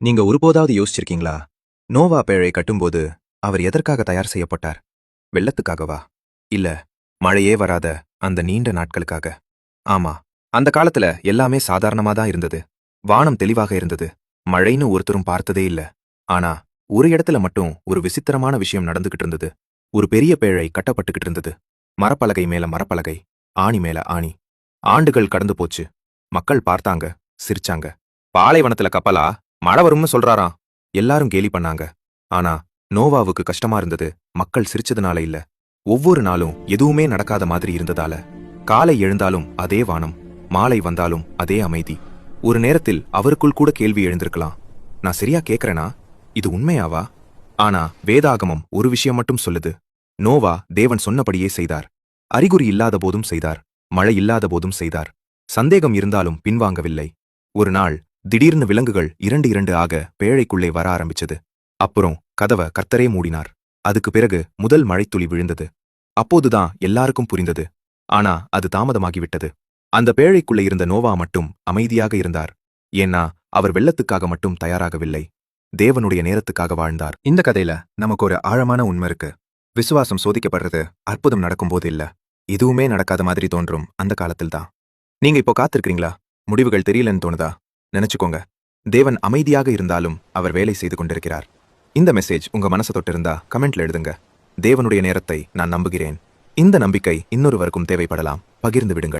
நீங்க ஒருபோதாவது யோசிச்சிருக்கீங்களா? நோவா பேழை கட்டும்போது அவர் எதற்காக தயார் செய்யப்பட்டார்? வெள்ளத்துக்காகவா? இல்ல, மழையே வராத அந்த நீண்ட நாட்களுக்காக. ஆமா, அந்த காலத்துல எல்லாமே சாதாரணமா தான் இருந்தது. வானம் தெளிவாக இருந்தது. மழைன்னு ஒருத்தரும் பார்த்ததே இல்ல. ஆனா ஒரு இடத்துல மட்டும் ஒரு விசித்திரமான விஷயம் நடந்துகிட்டு இருந்தது. ஒரு பெரிய பேழை கட்டப்பட்டுகிட்டு இருந்தது. மரப்பலகை மேல மரப்பலகை, ஆணி மேல ஆணி. ஆண்டுகள் கடந்து போச்சு. மக்கள் பார்த்தாங்க, சிரிச்சாங்க. பாலைவனத்துல கப்பலா? மழை வரும்னு சொல்றாராம். எல்லாரும் கேலி பண்ணாங்க. ஆனா நோவாவுக்கு கஷ்டமா இருந்தது. மக்கள் சிரிச்சதுனால இல்ல, ஒவ்வொரு நாளும் எதுவுமே நடக்காத மாதிரி இருந்ததால. காலை எழுந்தாலும் அதே வானம், மாலை வந்தாலும் அதே அமைதி. ஒரு நேரத்தில் அவருக்குள் கூட கேள்வி எழுந்திருக்கலாம். நான் சரியா கேக்குறேனா? இது உண்மையாவா? ஆனா வேதாகமம் ஒரு விஷயம் மட்டும் சொல்லுது. நோவா தேவன் சொன்னபடியே செய்தார். அறிகுறி இல்லாத போதும் செய்தார். மழை இல்லாத போதும் செய்தார். சந்தேகம் இருந்தாலும் பின்வாங்கவில்லை. ஒரு நாள் திடீர்னு விலங்குகள் 2 ஆக பேழைக்குள்ளே வர ஆரம்பிச்சது. அப்புறம் கதவ கர்த்தரே மூடினார். அதுக்கு பிறகு முதல் மழைத்துளி விழுந்தது. அப்போதுதான் எல்லாருக்கும் புரிந்தது. ஆனா அது தாமதமாகிவிட்டது. அந்த பேழைக்குள்ளே இருந்த நோவா மட்டும் அமைதியாக இருந்தார். ஏன்னா அவர் வெள்ளத்துக்காக மட்டும் தயாராகவில்லை, தேவனுடைய நேரத்துக்காக வாழ்ந்தார். இந்த கதையில நமக்கு ஒரு ஆழமான உண்மை இருக்கு. விசுவாசம் சோதிக்கப்படுறது அற்புதம் நடக்கும்போது இல்ல, எதுவுமே நடக்காத மாதிரி தோன்றும் அந்த காலத்தில்தான். நீங்க இப்போ காத்திருக்கிறீங்களா? முடிவுகள் தெரியலன்னு தோணுதா? நினைச்சுக்கோங்க, தேவன் அமைதியாக இருந்தாலும் அவர் வேலை செய்து கொண்டிருக்கிறார். இந்த மெசேஜ் உங்க மனசை தொட்டிருந்தா கமெண்ட்ல எழுதுங்க. தேவனுடைய நேரத்தை நான் நம்புகிறேன். இந்த நம்பிக்கை இன்னொருவருக்கும் தேவைப்படலாம். பகிர்ந்து விடுங்கள்.